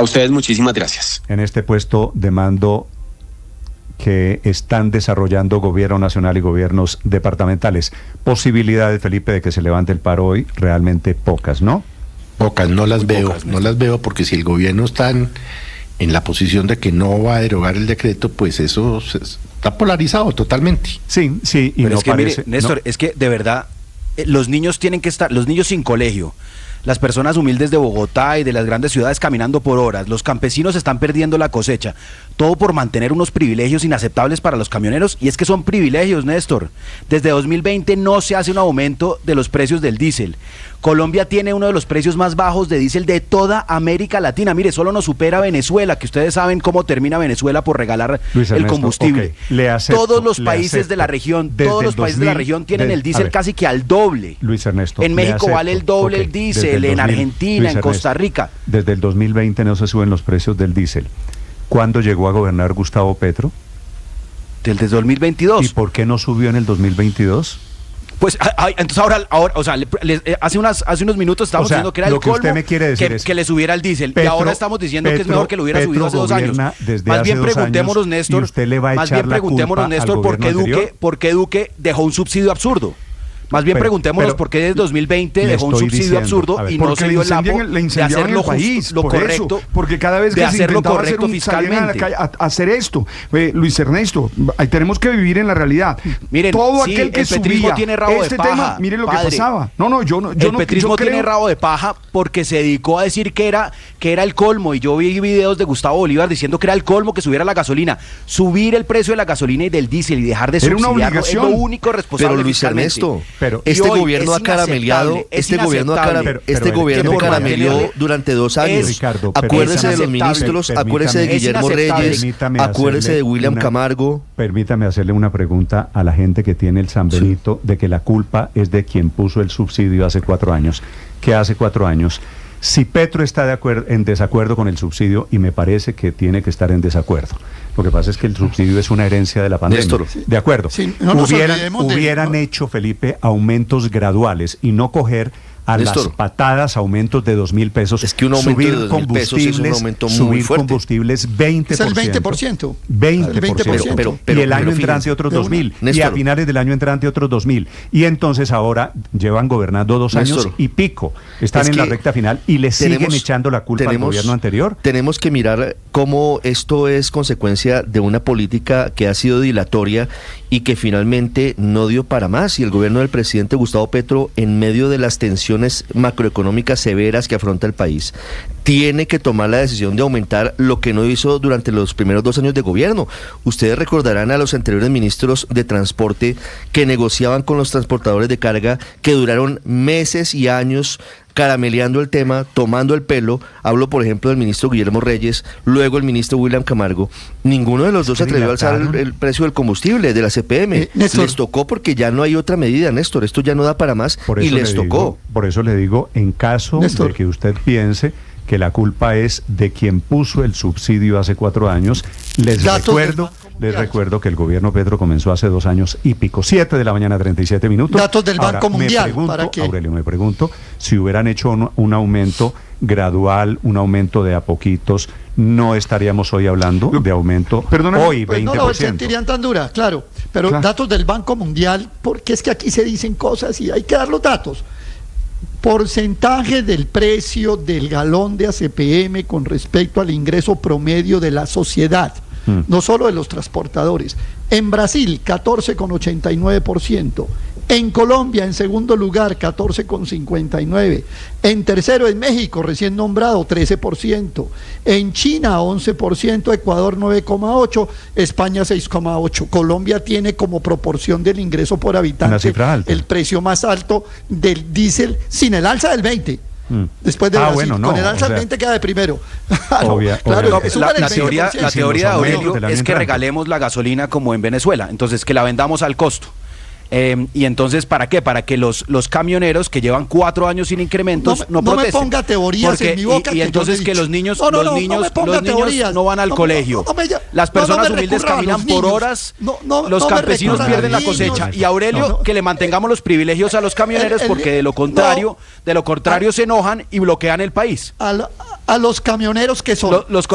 A ustedes muchísimas gracias. En este puesto de mando que están desarrollando gobierno nacional y gobiernos departamentales, posibilidades, Felipe, de que se levante el paro hoy, realmente pocas, ¿no? Pocas, no las veo, no las veo, porque si el gobierno está en la posición de que no va a derogar el decreto, pues eso está polarizado totalmente. Sí, y pero no es que, parece... mire, Néstor, no. es que de verdad, los niños tienen que estar, los niños sin colegio, las personas humildes de Bogotá y de las grandes ciudades caminando por horas, los campesinos están perdiendo la cosecha, todo por mantener unos privilegios inaceptables para los camioneros, y es que son privilegios, Néstor. Desde 2020 no se hace un aumento de los precios del diésel. Colombia tiene uno de los precios más bajos de diésel de toda América Latina. Mire, solo nos supera Venezuela, que ustedes saben cómo termina Venezuela por regalar el combustible. Okay, todos los países de la región, tienen el diésel casi que al doble. Luis Ernesto. En México vale el doble el diésel, en Argentina, en Costa Rica. Desde el 2020 no se suben los precios del diésel. ¿Cuándo llegó a gobernar Gustavo Petro? Desde 2022. ¿Y por qué no subió en el 2022? Pues entonces ahora o sea, hace unos minutos estábamos diciendo que era el colmo que le subiera el diésel, y ahora estamos diciendo que es mejor que lo hubiera subido hace 2 años. Más bien preguntémonos, Néstor, por qué Duque dejó un subsidio absurdo. Más bien preguntémonos por qué desde 2020 dejó un subsidio absurdo y no se dio el lapo de hacer lo correcto, porque cada vez que se intentaba hacer hacer esto, Luis Ernesto, ahí tenemos que vivir en la realidad. Miren, todo aquel que subía tiene rabo de paja, tema, miren lo que pasaba. El petrismo tiene rabo de paja porque se dedicó a decir que era el colmo, y yo vi videos de Gustavo Bolívar diciendo que era el colmo que subiera la gasolina. Subir el precio de la gasolina y del diésel y dejar de subsidiarlo es lo único responsable. Pero Luis Ernesto, pero este gobierno ha caramelado, este gobierno carameleó durante 2 años. Ricardo, acuérdese de los ministros, acuérdese de Guillermo Reyes, acuérdese de William Camargo. Permítame hacerle una pregunta a la gente que tiene el San Benito de que la culpa es de quien puso el subsidio hace 4 años. ¿Qué hace 4 años? Si Petro está en desacuerdo con el subsidio, y me parece que tiene que estar en desacuerdo. Lo que pasa es que el subsidio es una herencia de la pandemia. Néstor. De acuerdo. Sí, hubieran hecho, Felipe, aumentos graduales y no a Néstor, las patadas, aumentos de 2.000 pesos. Es que un aumento de 2.000 pesos es un aumento muy fuerte. Combustibles 20%. Es el 20%. 20%. Y el año entrante otros 2.000. Y a finales del año entrante otros 2.000. Y entonces ahora llevan gobernando 2 años Néstor, y pico. Están en la recta final y le siguen echando la culpa al gobierno anterior. Tenemos que mirar cómo esto es consecuencia de una política que ha sido dilatoria y que finalmente no dio para más, y el gobierno del presidente Gustavo Petro, en medio de las tensiones macroeconómicas severas que afronta el país, tiene que tomar la decisión de aumentar lo que no hizo durante los primeros 2 años de gobierno. Ustedes recordarán a los anteriores ministros de transporte que negociaban con los transportadores de carga, que duraron meses y años carameleando el tema, tomando el pelo. Hablo, por ejemplo, del ministro Guillermo Reyes, luego el ministro William Camargo. Ninguno de los dos se atrevió a alzar el precio del combustible, de la CPM. Les tocó porque ya no hay otra medida, Néstor. Esto ya no da para más y les tocó. Por eso le digo, en caso de que usted piense que la culpa es de quien puso el subsidio hace 4 años, les recuerdo que el gobierno Petro comenzó hace 2 años y pico. 7:37 a.m. Datos del Banco Mundial. Aurelio, me pregunto si hubieran hecho un aumento gradual, un aumento de a poquitos, no estaríamos hoy hablando de aumento hoy 20%. No lo sentirían tan dura, claro. Pero datos del Banco Mundial, porque es que aquí se dicen cosas y hay que dar los datos. Porcentaje del precio del galón de ACPM con respecto al ingreso promedio de la sociedad, no solo de los transportadores. En Brasil, 14,89%. En Colombia, en segundo lugar, 14,59%. En tercero, en México, recién nombrado, 13%. En China, 11%. Ecuador, 9,8%. España, 6,8%. Colombia tiene como proporción del ingreso por habitante el precio más alto del diésel sin el alza del 20%. Después de Brasil, con el alza del 20 queda de primero. La teoría de Aurelio es que regalemos la gasolina como en Venezuela, entonces que la vendamos al costo. Y entonces, ¿para qué? Para que los camioneros que llevan 4 años sin incrementos no protesten. No me ponga teorías en mi boca. Y entonces que los niños no van al colegio. Las personas personas humildes caminan por horas, los campesinos pierden la cosecha. Y Aurelio, que le mantengamos los privilegios a los camioneros porque de lo contrario se enojan y bloquean el país. A los camioneros que son los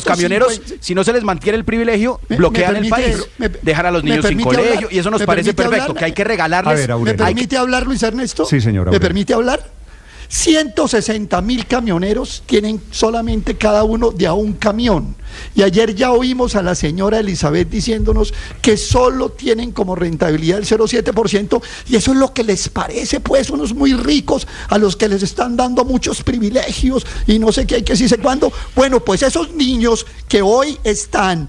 camioneros, si no se les mantiene el privilegio, bloquean el país, dejan a los niños sin colegio, y eso nos parece perfecto, que hay que regalarles. ¿Me permite hablar, Luis Ernesto? Sí, señora. ¿Me permite hablar? 160.000 camioneros tienen solamente cada uno de a un camión. Y ayer ya oímos a la señora Elizabeth diciéndonos que solo tienen como rentabilidad el 0,7%, y eso es lo que les parece, pues, unos muy ricos a los que les están dando muchos privilegios y no sé qué hay que sí sé cuándo. Bueno, pues esos niños que hoy están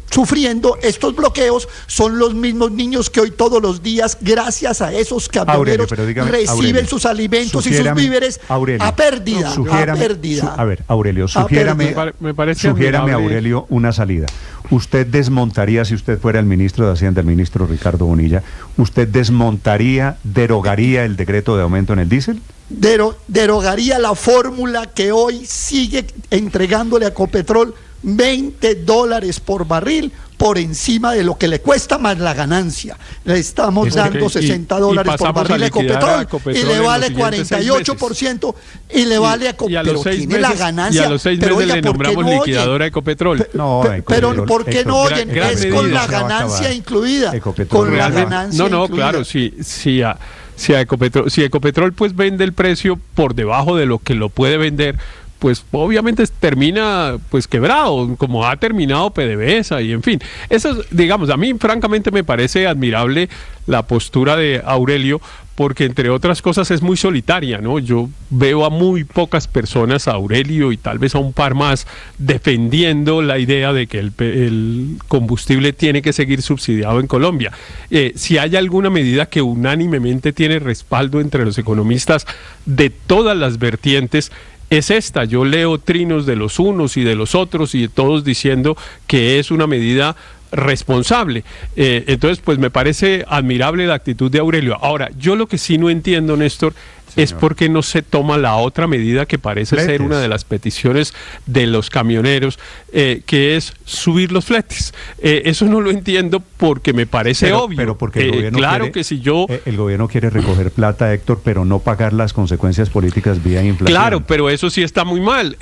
sufriendo estos bloqueos son los mismos niños que hoy todos los días, gracias a esos camioneros, reciben sus alimentos y sus víveres a pérdida. Aurelio, sugiérame Aurelio una salida. Usted desmontaría, si usted fuera el ministro de Hacienda, el ministro Ricardo Bonilla, ¿usted derogaría el decreto de aumento en el diésel? Derogaría la fórmula que hoy sigue entregándole a Ecopetrol $20 por barril por encima de lo que le cuesta más la ganancia. Le estamos dando $60 por barril a Ecopetrol y le vale 48% y le vale a Ecopetrol. Pero tiene la ganancia. Y a los 6 meses le nombramos liquidadora a Ecopetrol. Pero ¿por qué no oyen? Es con la ganancia incluida. Con la ganancia incluida. Claro, si Ecopetrol pues vende el precio por debajo de lo que lo puede vender, pues obviamente termina pues quebrado, como ha terminado PDVSA y en fin. Eso, digamos, a mí francamente me parece admirable la postura de Aurelio, porque entre otras cosas es muy solitaria, ¿no? Yo veo a muy pocas personas, a Aurelio y tal vez a un par más, defendiendo la idea de que el combustible tiene que seguir subsidiado en Colombia. Si hay alguna medida que unánimemente tiene respaldo entre los economistas de todas las vertientes, es esta. Yo leo trinos de los unos y de los otros y de todos diciendo que es una medida responsable. Entonces, pues me parece admirable la actitud de Aurelio. Ahora, yo lo que sí no entiendo, Néstor, es por qué no se toma la otra medida que parece ser una de las peticiones de los camioneros, que es subir los fletes. Eso no lo entiendo porque me parece obvio. Pero porque el gobierno el gobierno quiere recoger plata, Héctor, pero no pagar las consecuencias políticas vía inflación. Claro, pero eso sí está muy mal.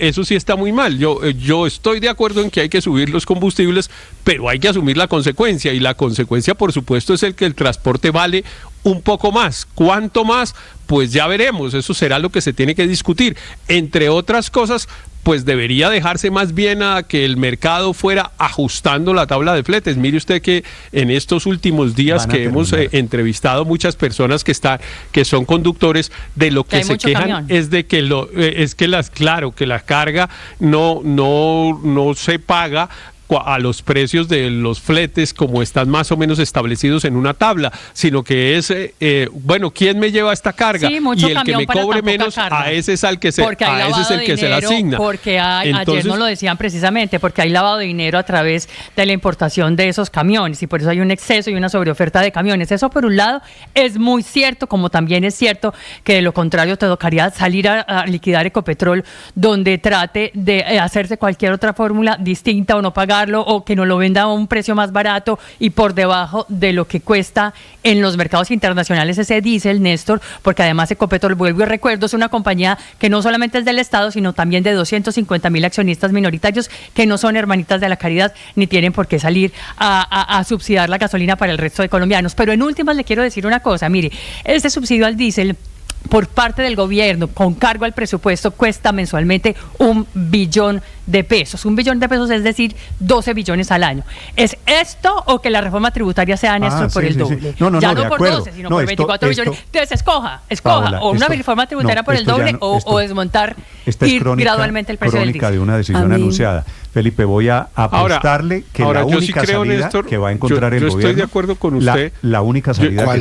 Yo estoy de acuerdo en que hay que subir los combustibles, pero hay que asumir la consecuencia, y la consecuencia, por supuesto, es que el transporte vale un poco más. ¿Cuánto más? Pues ya veremos, eso será lo que se tiene que discutir. Entre otras cosas, pues debería dejarse más bien a que el mercado fuera ajustando la tabla de fletes. Mire usted que en estos últimos días que hemos entrevistado muchas personas que son conductores, de lo que se quejan camión. Es de que que la carga no se paga a los precios de los fletes como están más o menos establecidos en una tabla, sino que es, ¿quién me lleva esta carga? Sí, y el que me cobre menos, carga. A ese es el que se le asigna. Porque ayer no lo decían precisamente, porque hay lavado de dinero a través de la importación de esos camiones, y por eso hay un exceso y una sobreoferta de camiones. Eso, por un lado, es muy cierto, como también es cierto que de lo contrario te tocaría salir a liquidar Ecopetrol, donde trate de hacerse cualquier otra fórmula distinta o no pagar, o que nos lo venda a un precio más barato y por debajo de lo que cuesta en los mercados internacionales ese diésel, Néstor, porque además Ecopetrol, vuelvo y recuerdo, es una compañía que no solamente es del Estado, sino también de 250.000 accionistas minoritarios que no son hermanitas de la caridad ni tienen por qué salir a subsidiar la gasolina para el resto de colombianos. Pero en últimas le quiero decir una cosa, mire, este subsidio al diésel por parte del gobierno, con cargo al presupuesto, cuesta mensualmente $1 billón. $1 billón, es decir, 12 billones al año. ¿Es esto o que la reforma tributaria sea, Néstor, por el doble? No, ya no por acuerdo. 12, sino por 24 billones. Entonces, escoja, Paola, o una reforma tributaria por el doble o desmontar gradualmente el precio del diésel. De una decisión anunciada. Felipe, voy a apostarle que la única salida, Néstor, que va a encontrar el gobierno, estoy de acuerdo con usted. La única salida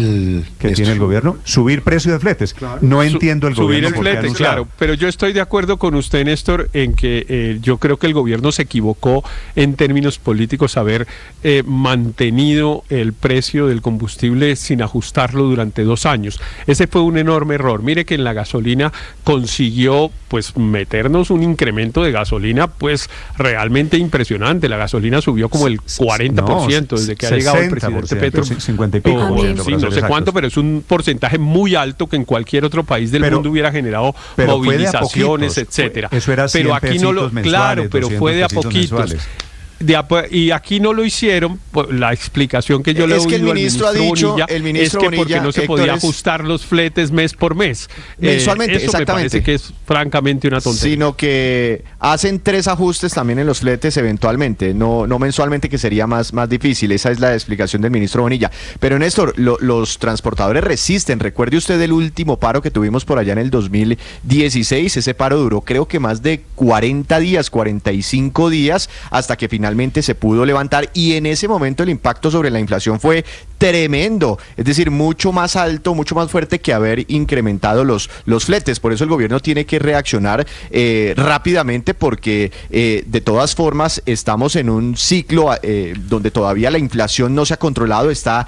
que tiene el gobierno, subir precio de fletes. Claro. No entiendo el gobierno. Subir el flete, claro, pero yo estoy de acuerdo con usted, Néstor, en que yo yo creo que el gobierno se equivocó en términos políticos haber mantenido el precio del combustible sin ajustarlo durante 2 años. Ese fue un enorme error. Mire que en la gasolina consiguió pues meternos un incremento de gasolina pues realmente impresionante. La gasolina subió como el 40% desde que ha llegado el presidente Petro. 50 y pico. Sí, no sé cuánto, pero es un porcentaje muy alto que en cualquier otro país del mundo hubiera generado movilizaciones, etcétera. Eso era 100 pero aquí no lo, claro, pero fue de a poquitos. Y aquí no lo hicieron. La explicación que yo le he oído al ministro Bonilla es que porque no se podía ajustar los fletes mes por mes. Mensualmente, eso exactamente. me parece que es francamente una tontería. Sino que hacen 3 ajustes también en los fletes eventualmente, no mensualmente, que sería más difícil. Esa es la explicación del ministro Bonilla. Pero Néstor, los transportadores resisten. Recuerde usted el último paro que tuvimos por allá en el 2016. Ese paro duró creo que más de 40 días, 45 días, hasta que finalmente se pudo levantar, y en ese momento el impacto sobre la inflación fue tremendo, es decir, mucho más alto, mucho más fuerte que haber incrementado los fletes. Por eso el gobierno tiene que reaccionar rápidamente, porque de todas formas estamos en un ciclo donde todavía la inflación no se ha controlado, está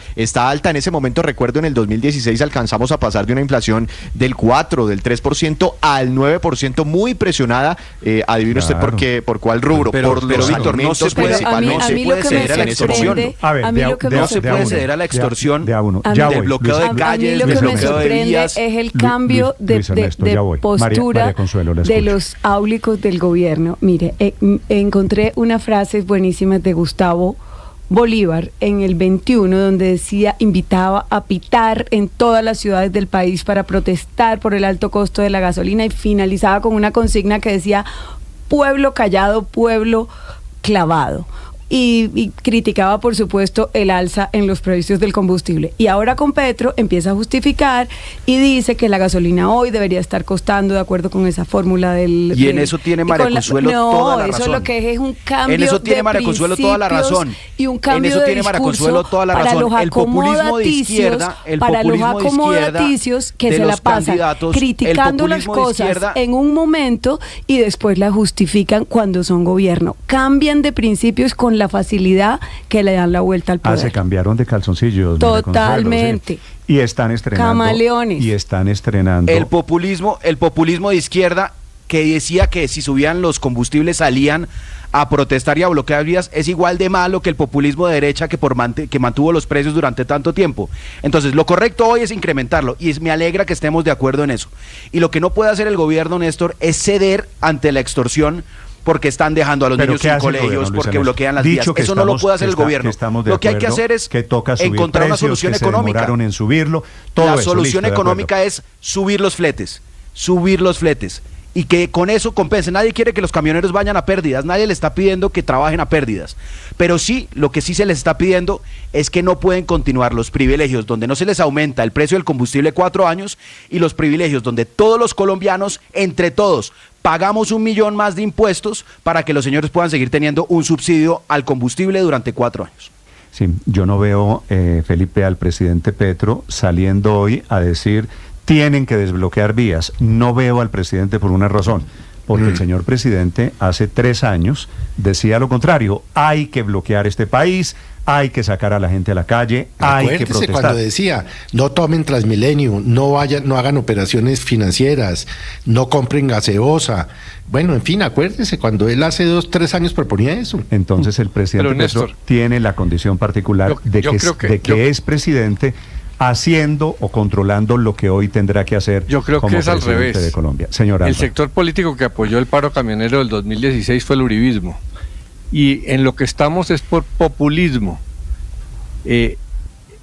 alta. En ese momento, recuerdo, en el 2016 alcanzamos a pasar de una inflación del 4, del 3% al 9%, muy presionada. Adivine usted por cuál rubro. Pero Víctor, no se puede ceder a la extorsión. No se puede ceder a la extorsión del bloqueo de calles, del bloqueo de vías. Es el cambio de postura de los áulicos del gobierno. Mire, encontré unas frases buenísimas de Gustavo Bolívar en el 21, donde invitaba a pitar en todas las ciudades del país para protestar por el alto costo de la gasolina, y finalizaba con una consigna que decía: pueblo callado, pueblo clavado. Y criticaba, por supuesto, el alza en los precios del combustible. Y ahora con Petro empieza a justificar y dice que la gasolina hoy debería estar costando, de acuerdo con esa fórmula del... Y en eso tiene María Consuelo toda la razón. No, eso lo que es un cambio en eso tiene María Consuelo toda la razón. Y un cambio en eso de tiene María Consuelo toda la para razón. los El populismo de izquierda, que se la pasan criticando las cosas en un momento y después las justifican cuando son gobierno. Cambian de principios con la facilidad que le dan la vuelta al poder. Se cambiaron de calzoncillos. Totalmente. Consuelo, sí. Y están estrenando. Camaleones. Y están estrenando. El populismo de izquierda, que decía que si subían los combustibles salían a protestar y a bloquear vías, es igual de malo que el populismo de derecha que mantuvo los precios durante tanto tiempo. Entonces, lo correcto hoy es incrementarlo, y me alegra que estemos de acuerdo en eso. Y lo que no puede hacer el gobierno, Néstor, es ceder ante la extorsión, porque están dejando a los niños sin colegios, porque bloquean las vías. Eso no lo puede hacer el gobierno. Lo que hay que hacer es encontrar una solución económica. En subirlo, la solución económica es subir los fletes, y que con eso compense. Nadie quiere que los camioneros vayan a pérdidas, nadie le está pidiendo que trabajen a pérdidas, pero sí, lo que sí se les está pidiendo es que no pueden continuar los privilegios donde no se les aumenta el precio del combustible 4 años, y los privilegios donde todos los colombianos, entre todos, pagamos 1 millón más de impuestos para que los señores puedan seguir teniendo un subsidio al combustible durante 4 años. Sí, yo no veo, Felipe, al presidente Petro saliendo hoy a decir: tienen que desbloquear vías. No veo al presidente por una razón, porque el señor presidente hace 3 años decía lo contrario: hay que bloquear este país, hay que sacar a la gente a la calle, hay que protestar. Cuando decía: no tomen Transmilenio, no hagan operaciones financieras, no compren gaseosa. Bueno, en fin, acuérdese, cuando él hace 2-3 años proponía eso. Entonces el presidente Petro tiene la condición particular de que es presidente, haciendo o controlando lo que hoy tendrá que hacer. Yo creo que es al revés. De Colombia. Señor Alba. El sector político que apoyó el paro camionero del 2016 fue el uribismo. Y en lo que estamos es por populismo.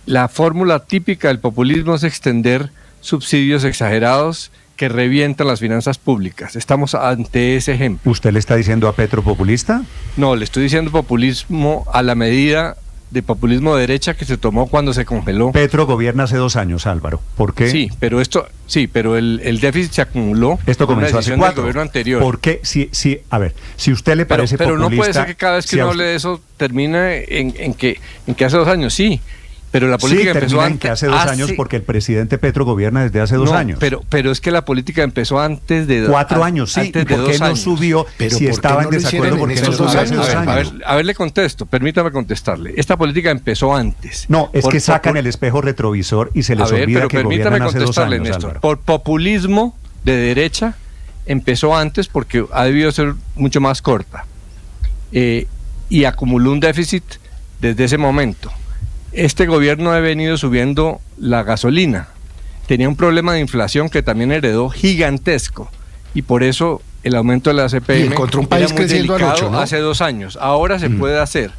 La fórmula típica del populismo es extender subsidios exagerados que revientan las finanzas públicas. Estamos ante ese ejemplo. ¿Usted le está diciendo a Petro populista? No, le estoy diciendo populismo a la medida de populismo de derecha que se tomó cuando se congeló. Petro gobierna hace 2 años, Álvaro. ¿Por qué? Sí, pero el déficit se acumuló. Esto comenzó hace 4. Del gobierno anterior. ¿Por qué? Sí, a ver, si usted le parece pero populista... Pero no puede ser que cada vez que uno hable de eso termine en que hace 2 años, sí. Pero la política empezó antes. Que hace 2 años, porque el presidente Petro gobierna desde hace 2 años. Pero es que la política empezó antes de 4 años, sí. Antes de ¿Por qué no subió? Pero si estaba en desacuerdo, porque estos 2 años. A ver, le contesto, permítame contestarle. Esta política empezó antes. No, es que sacan el espejo retrovisor y se les olvida que gobiernan hace 2 años, Néstor. Álvaro. Por populismo de derecha empezó antes porque ha debido ser mucho más corta. Y acumuló un déficit desde ese momento. Este gobierno ha venido subiendo la gasolina. Tenía un problema de inflación que también heredó gigantesco. Y por eso el aumento de la CPM y encontró un país creciendo al 8, ¿no? Hace 2 años. Ahora se puede hacer.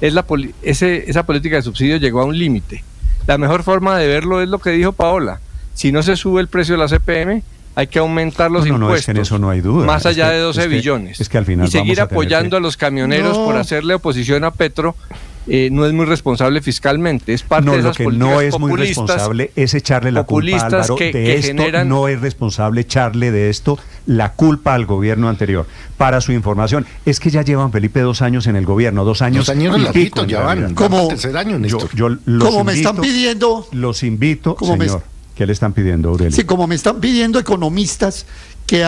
Esa política de subsidio llegó a un límite. La mejor forma de verlo es lo que dijo Paola. Si no se sube el precio de la CPM, hay que aumentar los impuestos. No, es que en eso no hay duda. Más allá de 12 billones. Es que al final y seguir apoyando a los camioneros por hacerle oposición a Petro no es muy responsable fiscalmente. Es parte de esas políticas no es muy responsable es echarle la culpa, Álvaro, de esto. No es responsable echarle de esto la culpa al gobierno anterior. Para su información, es que ya llevan, Felipe, 2 años en el gobierno. 2 años. 2 años y pico, ya van. Como tercer año, Néstor. Como me están pidiendo. Los invito, señor. ¿Qué le están pidiendo, Aurelio? Sí, como me están pidiendo economistas que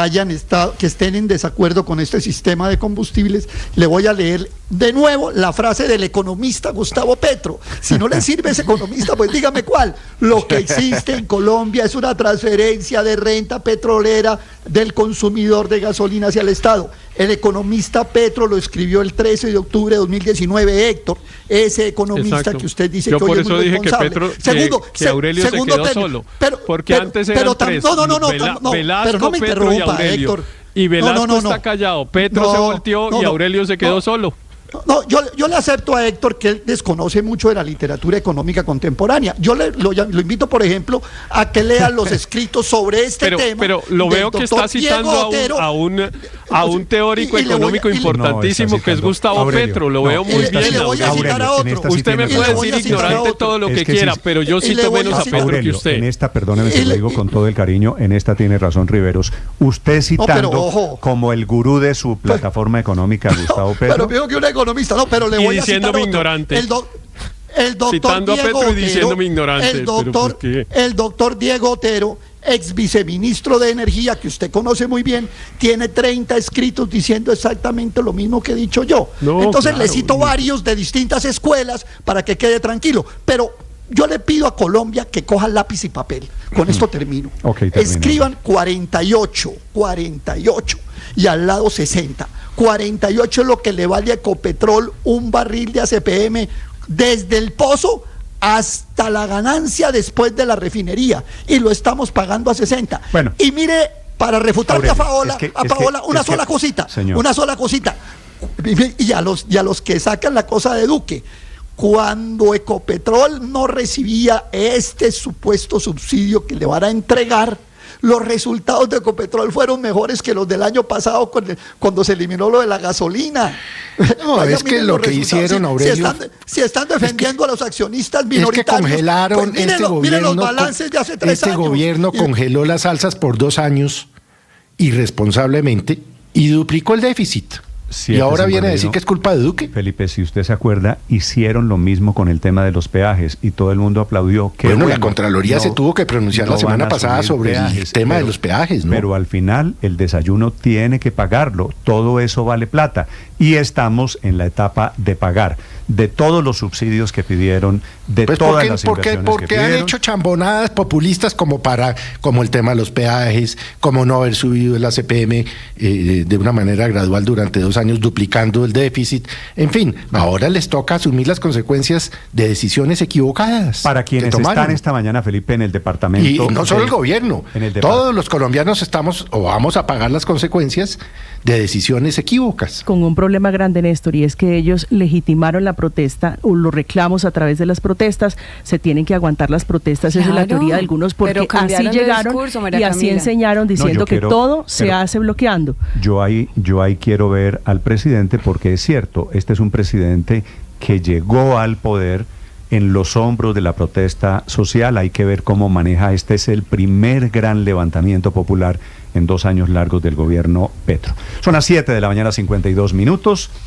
estén en desacuerdo con este sistema de combustibles, le voy a leer de nuevo la frase del economista Gustavo Petro. Si no le sirve ese economista, pues dígame cuál. Lo que existe en Colombia es una transferencia de renta petrolera del consumidor de gasolina hacia el Estado. El economista Petro lo escribió el 13 de octubre de 2019, Héctor, ese economista que usted dice que hoy es muy responsable. Yo por eso dije que Aurelio se quedó solo, porque antes eran 3, Velasco, no me Petro y Aurelio. Héctor. Y Velasco está callado, Petro se volteó y Aurelio se quedó solo. No, yo le acepto a Héctor que él desconoce mucho de la literatura económica contemporánea. Yo lo invito, por ejemplo, a que lea los escritos sobre este tema. Pero lo veo que está citando a un teórico económico importantísimo que es Gustavo Petro. Lo veo muy bien. Y le voy a citar a otro. Usted me puede decir ignorante todo lo que quiera, pero yo cito menos a Petro que usted. En esta, perdóneme que le digo con todo el cariño, en esta tiene razón Riveros. Usted citando como el gurú de su plataforma económica, Gustavo Petro. Pero veo que una economista, pero le voy a citar otro. Ignorante. El doctor citando Diego a Petro y diciéndome Otero, ignorante. El doctor Diego Otero, ex viceministro de Energía, que usted conoce muy bien, tiene 30 escritos diciendo exactamente lo mismo que he dicho yo. Entonces le cito varios de distintas escuelas para que quede tranquilo. Pero yo le pido a Colombia que coja lápiz y papel. Con esto termino. Escriban 48 y al lado 60. 48 es lo que le vale a Ecopetrol un barril de ACPM desde el pozo hasta la ganancia después de la refinería, y lo estamos pagando a 60. Bueno, y mire, para refutarle Aurelio, a Paola, una sola cosita. Y a los que sacan la cosa de Duque, cuando Ecopetrol no recibía este supuesto subsidio que le van a entregar, los resultados de Ecopetrol fueron mejores que los del año pasado cuando se eliminó lo de la gasolina. No, es que lo que hicieron, Aurelio... Si están defendiendo a los accionistas minoritarios... Es que congelaron miren los balances de hace 3 años. Este gobierno congeló las alzas por 2 años, irresponsablemente, y duplicó el déficit. Y ahora viene a decir que es culpa de Duque. Felipe, si usted se acuerda, hicieron lo mismo con el tema de los peajes y todo el mundo aplaudió. Bueno, la Contraloría se tuvo que pronunciar la semana pasada sobre el tema de los peajes, ¿no? Pero al final el desayuno tiene que pagarlo, todo eso vale plata. Y estamos en la etapa de pagar de todos los subsidios que pidieron, de todas las inversiones que pidieron. Han hecho chambonadas populistas como el tema de los peajes, como no haber subido el ACPM de una manera gradual durante 2 años, duplicando el déficit. En fin, ahora les toca asumir las consecuencias de decisiones equivocadas. Para quienes están esta mañana, Felipe, en el departamento... Y no solo el gobierno, todos los colombianos estamos o vamos a pagar las consecuencias de decisiones equívocas. Con un problema grande, Néstor, y es que ellos legitimaron la protesta o los reclamos a través de las protestas. Se tienen que aguantar las protestas, esa es la teoría de algunos, porque así llegaron y así enseñaron diciendo que todo se hace bloqueando. Yo ahí quiero ver al presidente, porque es cierto, este es un presidente que llegó al poder en los hombros de la protesta social. Hay que ver cómo maneja. Este es el primer gran levantamiento popular en 2 años largos del gobierno Petro. Son las 7 de la mañana, 52 minutos.